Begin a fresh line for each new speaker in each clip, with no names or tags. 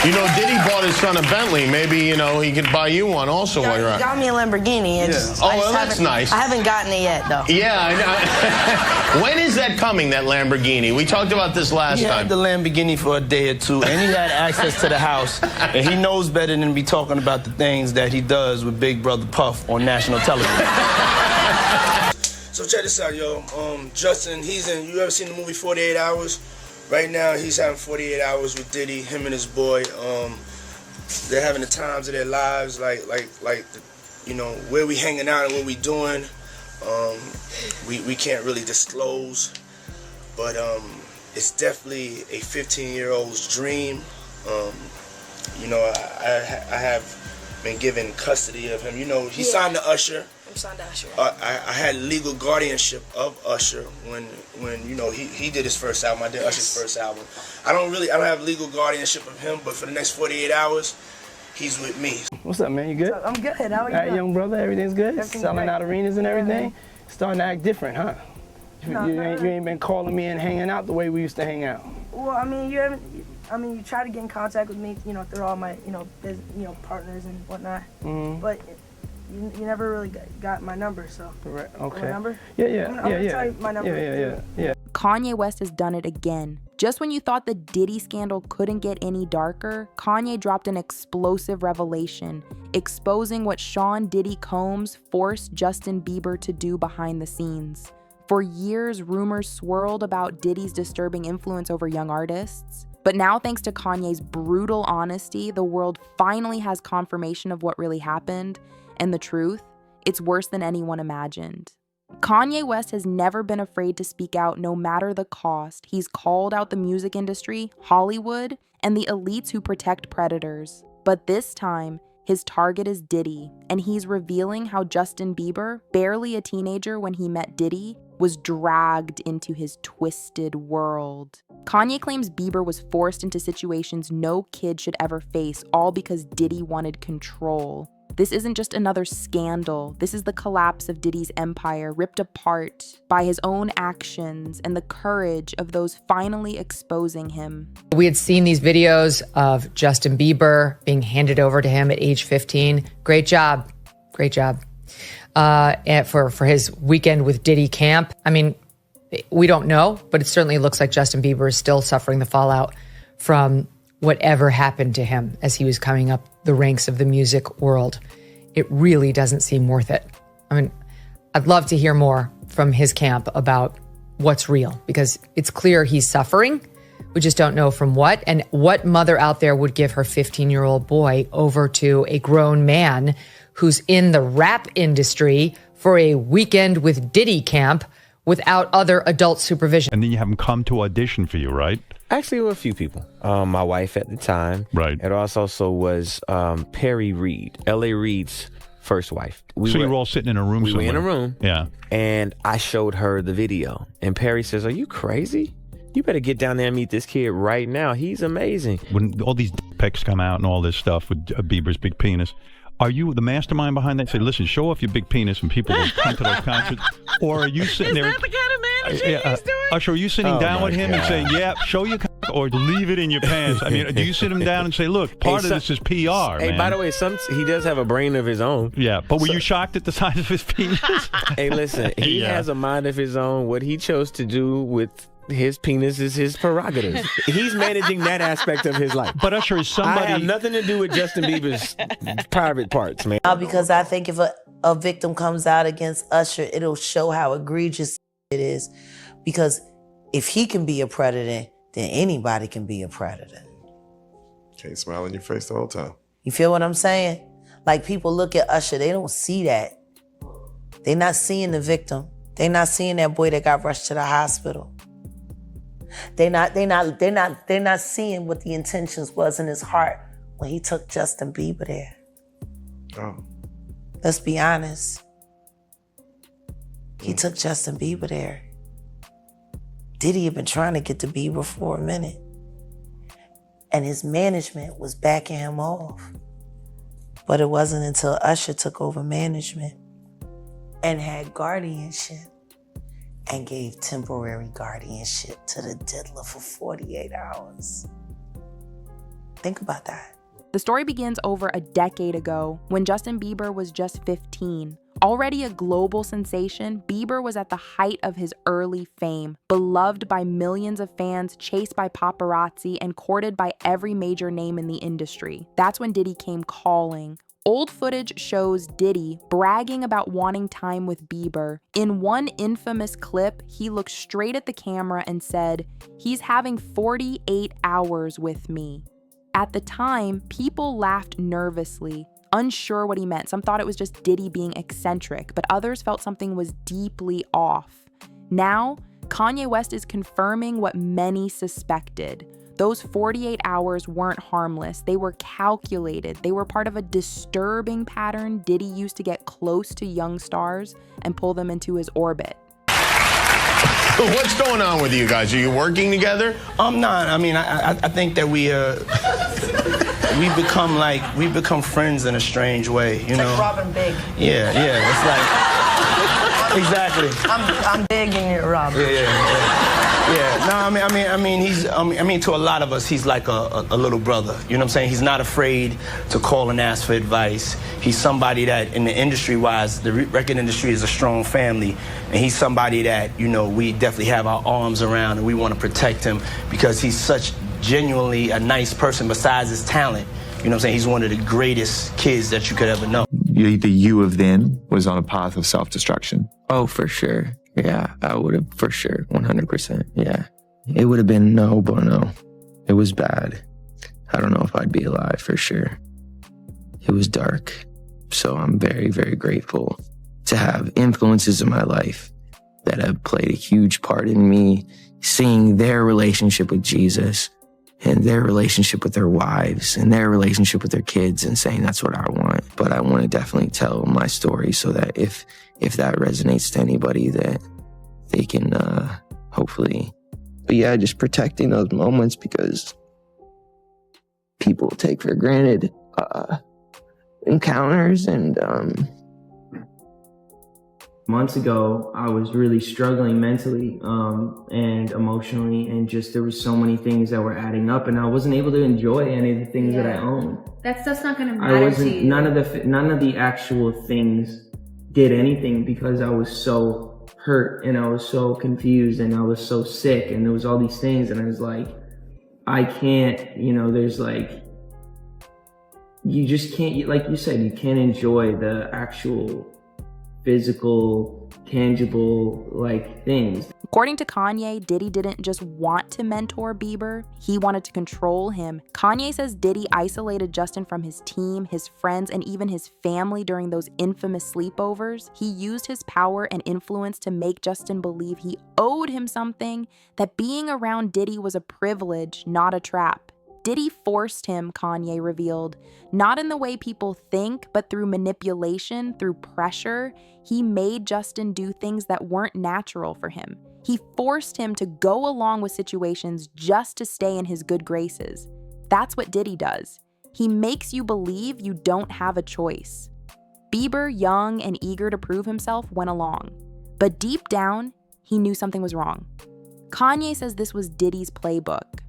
You know, Diddy bought his son a Bentley. Maybe, you know, he could buy you one also while you're out.
He got me a Lamborghini.
Oh, well, that's nice.
I haven't gotten it yet, though.
Yeah, I know. When is that coming, that Lamborghini? We talked about this last time.
He had the Lamborghini for a day or two, and he had access to the house, and he knows better than to be talking about the things that he does with Big Brother Puff on national television.
So check this out, yo. Justin, you ever seen the movie 48 Hours? Right now, he's having 48 hours with Diddy, him and his boy. They're having the times of their lives, like you know, where we hanging out and what we doing. We can't really disclose, but it's definitely a 15-year-old's dream. You know, I have been given custody of him. You know, he signed to Usher.
Signed to Usher.
I had legal guardianship of Usher when you know he did his first album. I did Usher's first album. I don't have legal guardianship of him, but for the next 48 hours, he's with me.
What's up, man? You good?
I'm good. How are you?
All right, young brother, everything's good?
Everything's
Selling
great.
out arenas and everything?
Yeah.
Starting to act different, huh? You ain't been calling me and hanging out the way we used to hang out.
Well, I mean, you tried to get in contact with me, you know, through all my, partners and whatnot.
Mm-hmm.
But you never really got my number, so.
Right, okay.
My number?
Yeah.
I'm gonna tell you my number.
Yeah.
Kanye West has done it again. Just when you thought the Diddy scandal couldn't get any darker, Kanye dropped an explosive revelation, exposing what Sean Diddy Combs forced Justin Bieber to do behind the scenes. For years, rumors swirled about Diddy's disturbing influence over young artists. But now, thanks to Kanye's brutal honesty, the world finally has confirmation of what really happened. And the truth, it's worse than anyone imagined. Kanye West has never been afraid to speak out no matter the cost. He's called out the music industry, Hollywood, and the elites who protect predators. But this time, his target is Diddy, and he's revealing how Justin Bieber, barely a teenager when he met Diddy, was dragged into his twisted world. Kanye claims Bieber was forced into situations no kid should ever face, all because Diddy wanted control. This isn't just another scandal. This is the collapse of Diddy's empire, ripped apart by his own actions and the courage of those finally exposing him.
We had seen these videos of Justin Bieber being handed over to him at age 15. Great job. And for his weekend with Diddy camp. I mean, we don't know, but it certainly looks like Justin Bieber is still suffering the fallout from whatever happened to him as he was coming up the ranks of the music world. It really doesn't seem worth it. I mean, I'd love to hear more from his camp about what's real, because it's clear he's suffering. We just don't know from what. And what mother out there would give her 15-year-old boy over to a grown man who's in the rap industry for a weekend with Diddy camp without other adult supervision?
And then you have him come to audition for you, right?
Actually, with a few people. My wife at the time.
Right.
It also was Perry Reed, L.A. Reid's first wife.
So you were all sitting in a room somewhere?
We were in a room.
Yeah.
And I showed her the video. And Perry says, "Are you crazy? You better get down there and meet this kid right now. He's amazing."
When all these pics come out and all this stuff with Bieber's big penis, are you the mastermind behind that? Say, listen, show off your big penis and people will come to those concerts. Or are you sitting there?
Is that the kind of management he's doing?
Usher, are you sitting down with him and saying, yeah, show your cock, or leave it in your pants? I mean, do you sit him down and say, look, part of this is PR,
Hey,
man.
by the way, he does have a brain of his own.
Yeah, but were you shocked at the size of his penis?
Hey, listen, he has a mind of his own. What he chose to do with his penis is his prerogative. He's managing that aspect of his life.
But Usher, is somebody...
I have nothing to do with Justin Bieber's private parts, man.
Because I think if a victim comes out against Usher, it'll show how egregious it is. Because if he can be a predator, then anybody can be a predator.
Can't smile in your face the whole time.
You feel what I'm saying? Like, people look at Usher, they don't see that. They're not seeing the victim. They're not seeing that boy that got rushed to the hospital. They're not seeing what the intentions was in his heart when he took Justin Bieber there.
Oh.
Let's be honest. He took Justin Bieber there. Diddy had been trying to get to Bieber for a minute. And his management was backing him off. But it wasn't until Usher took over management and had guardianship and gave temporary guardianship to the diddler for 48 hours. Think about that.
The story begins over a decade ago when Justin Bieber was just 15. Already a global sensation, Bieber was at the height of his early fame, beloved by millions of fans, chased by paparazzi, and courted by every major name in the industry. That's when Diddy came calling. Old footage shows Diddy bragging about wanting time with Bieber. In one infamous clip, he looked straight at the camera and said, "He's having 48 hours with me." At the time, people laughed nervously, unsure what he meant. Some thought it was just Diddy being eccentric, but others felt something was deeply off. Now, Kanye West is confirming what many suspected. Those 48 hours weren't harmless. They were calculated. They were part of a disturbing pattern Diddy used to get close to young stars and pull them into his orbit.
What's going on with you guys? Are you working together?
I'm not. I mean, I think that we become friends in a strange way, you know.
Like Robin Big.
Yeah. It's like exactly.
I'm big and you're Robin.
Yeah. No, I mean, to a lot of us, he's like a little brother. You know what I'm saying? He's not afraid to call and ask for advice. He's somebody that, in the industry-wise, the record industry is a strong family, and he's somebody that, you know, we definitely have our arms around, and we want to protect him because he's such genuinely a nice person besides his talent. You know what I'm saying? He's one of the greatest kids that you could ever know.
The you of then was on a path of self-destruction.
Oh, for sure. Yeah, I would have, for sure, 100%. Yeah. It would have been no bueno. It was bad. I don't know if I'd be alive, for sure. It was dark. So I'm very, very grateful to have influences in my life that have played a huge part in me seeing their relationship with Jesus and their relationship with their wives and their relationship with their kids and saying that's what I want. But I want to definitely tell my story so that if that resonates to anybody, that they can hopefully. But yeah, just protecting those moments because people take for granted encounters. And months ago, I was really struggling mentally and emotionally, and just there were so many things that were adding up, and I wasn't able to enjoy any of the things that I own.
That stuff's not gonna matter to you.
None of the actual things did anything because I was so hurt and I was so confused and I was so sick and there was all these things, and I was like, I can't, you know, there's like, you just can't, like you said, you can't enjoy the actual physical, tangible, like, things.
According to Kanye, Diddy didn't just want to mentor Bieber, he wanted to control him. Kanye says Diddy isolated Justin from his team, his friends, and even his family during those infamous sleepovers. He used his power and influence to make Justin believe he owed him something, that being around Diddy was a privilege, not a trap. Diddy forced him, Kanye revealed, not in the way people think, but through manipulation, through pressure. He made Justin do things that weren't natural for him. He forced him to go along with situations just to stay in his good graces. That's what Diddy does. He makes you believe you don't have a choice. Bieber, young and eager to prove himself, went along. But deep down, he knew something was wrong. Kanye says this was Diddy's playbook.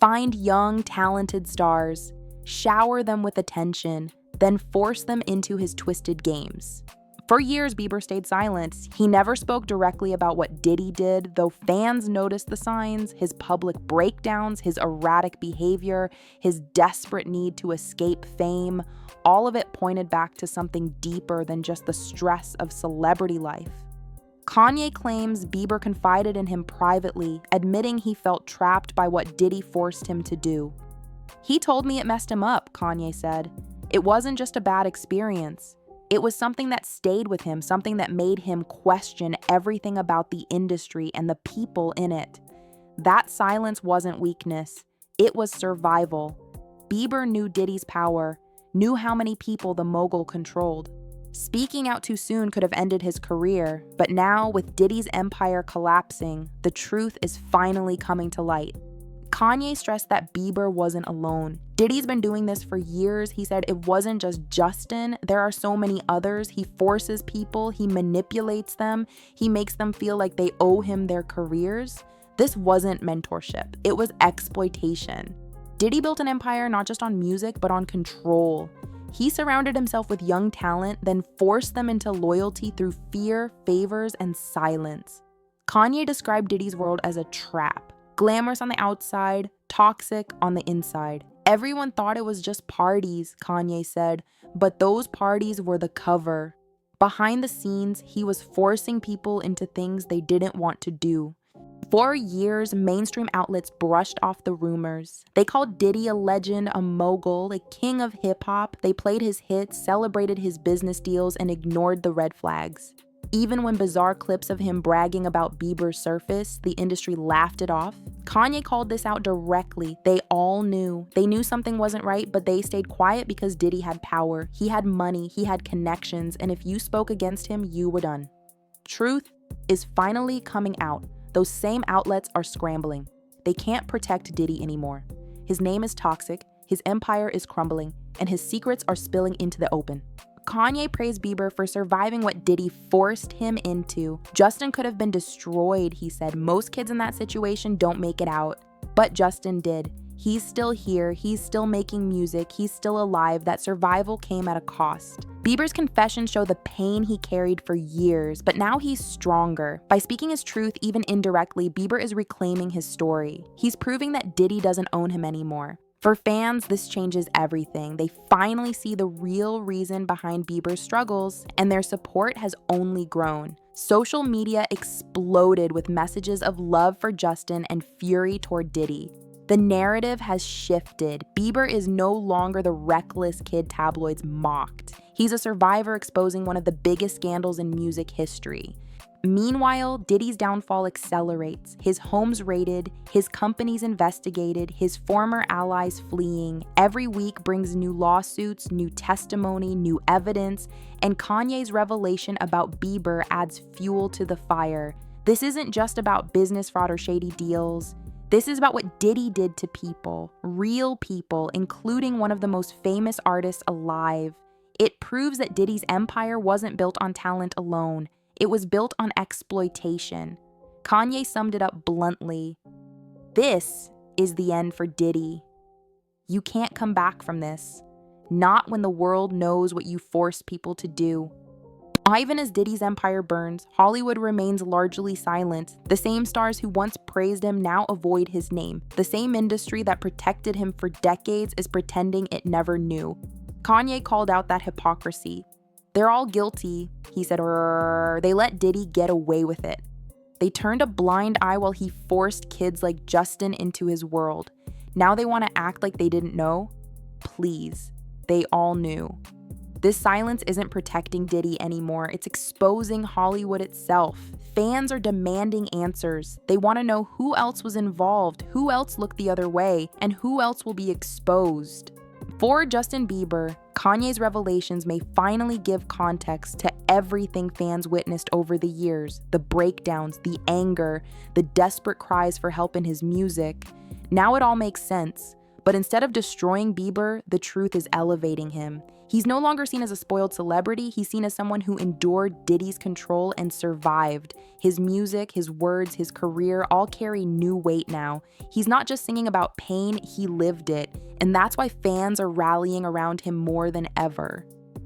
Find young, talented stars, shower them with attention, then force them into his twisted games. For years, Bieber stayed silent. He never spoke directly about what Diddy did, though fans noticed the signs, his public breakdowns, his erratic behavior, his desperate need to escape fame. All of it pointed back to something deeper than just the stress of celebrity life. Kanye claims Bieber confided in him privately, admitting he felt trapped by what Diddy forced him to do. He told me it messed him up, Kanye said. It wasn't just a bad experience. It was something that stayed with him, something that made him question everything about the industry and the people in it. That silence wasn't weakness. It was survival. Bieber knew Diddy's power, knew how many people the mogul controlled. Speaking out too soon could have ended his career, but now, with Diddy's empire collapsing, the truth is finally coming to light. Kanye stressed that Bieber wasn't alone. Diddy's been doing this for years. He said it wasn't just Justin. There are so many others. He forces people. He manipulates them. He makes them feel like they owe him their careers. This wasn't mentorship. It was exploitation. Diddy built an empire not just on music, but on control. He surrounded himself with young talent, then forced them into loyalty through fear, favors, and silence. Kanye described Diddy's world as a trap. Glamorous on the outside, toxic on the inside. Everyone thought it was just parties, Kanye said, but those parties were the cover. Behind the scenes, he was forcing people into things they didn't want to do. For years, mainstream outlets brushed off the rumors. They called Diddy a legend, a mogul, a king of hip-hop. They played his hits, celebrated his business deals, and ignored the red flags. Even when bizarre clips of him bragging about Bieber surfaced, the industry laughed it off. Kanye called this out directly. They all knew. They knew something wasn't right, but they stayed quiet because Diddy had power. He had money, he had connections, and if you spoke against him, you were done. Truth is finally coming out. Those same outlets are scrambling. They can't protect Diddy anymore. His name is toxic, his empire is crumbling, and his secrets are spilling into the open. Kanye praised Bieber for surviving what Diddy forced him into. Justin could have been destroyed, he said. Most kids in that situation don't make it out. But Justin did. He's still here, he's still making music, he's still alive. That survival came at a cost. Bieber's confessions show the pain he carried for years, but now he's stronger. By speaking his truth, even indirectly, Bieber is reclaiming his story. He's proving that Diddy doesn't own him anymore. For fans, this changes everything. They finally see the real reason behind Bieber's struggles, and their support has only grown. Social media exploded with messages of love for Justin and fury toward Diddy. The narrative has shifted. Bieber is no longer the reckless kid tabloids mocked. He's a survivor exposing one of the biggest scandals in music history. Meanwhile, Diddy's downfall accelerates. His home's raided, his companies investigated, his former allies fleeing. Every week brings new lawsuits, new testimony, new evidence, and Kanye's revelation about Bieber adds fuel to the fire. This isn't just about business fraud or shady deals. This is about what Diddy did to people, real people, including one of the most famous artists alive. It proves that Diddy's empire wasn't built on talent alone. It was built on exploitation. Kanye summed it up bluntly. This is the end for Diddy. You can't come back from this. Not when the world knows what you forced people to do. Even as Diddy's empire burns, Hollywood remains largely silent. The same stars who once praised him now avoid his name. The same industry that protected him for decades is pretending it never knew. Kanye called out that hypocrisy. They're all guilty, he said, they let Diddy get away with it. They turned a blind eye while he forced kids like Justin into his world. Now they want to act like they didn't know? Please, they all knew. This silence isn't protecting Diddy anymore, it's exposing Hollywood itself. Fans are demanding answers. They want to know who else was involved, who else looked the other way, and who else will be exposed. For Justin Bieber, Kanye's revelations may finally give context to everything fans witnessed over the years, the breakdowns, the anger, the desperate cries for help in his music. Now it all makes sense, but instead of destroying Bieber, the truth is elevating him. He's no longer seen as a spoiled celebrity, he's seen as someone who endured Diddy's control and survived. His music, his words, his career all carry new weight now. He's not just singing about pain, he lived it. And that's why fans are rallying around him more than ever.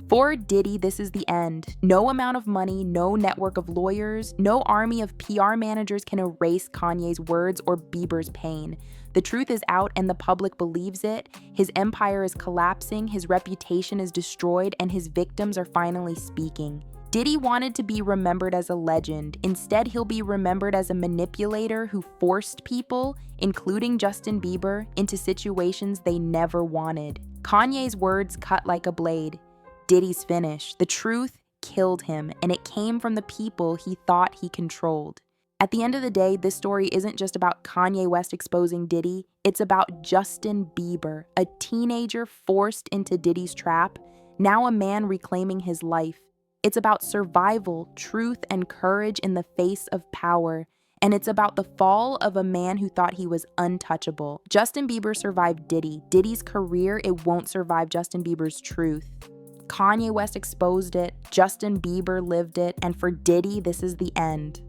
For Diddy, this is the end. No amount of money, no network of lawyers, no army of PR managers can erase Kanye's words or Bieber's pain. The truth is out and the public believes it. His empire is collapsing, his reputation is destroyed, and his victims are finally speaking. Diddy wanted to be remembered as a legend. Instead, he'll be remembered as a manipulator who forced people, including Justin Bieber, into situations they never wanted. Kanye's words cut like a blade. Diddy's finished. The truth killed him, and it came from the people he thought he controlled. At the end of the day, this story isn't just about Kanye West exposing Diddy, it's about Justin Bieber, a teenager forced into Diddy's trap, now a man reclaiming his life. It's about survival, truth, and courage in the face of power. And it's about the fall of a man who thought he was untouchable. Justin Bieber survived Diddy. Diddy's career, it won't survive Justin Bieber's truth. Kanye West exposed it, Justin Bieber lived it, and for Diddy, this is the end.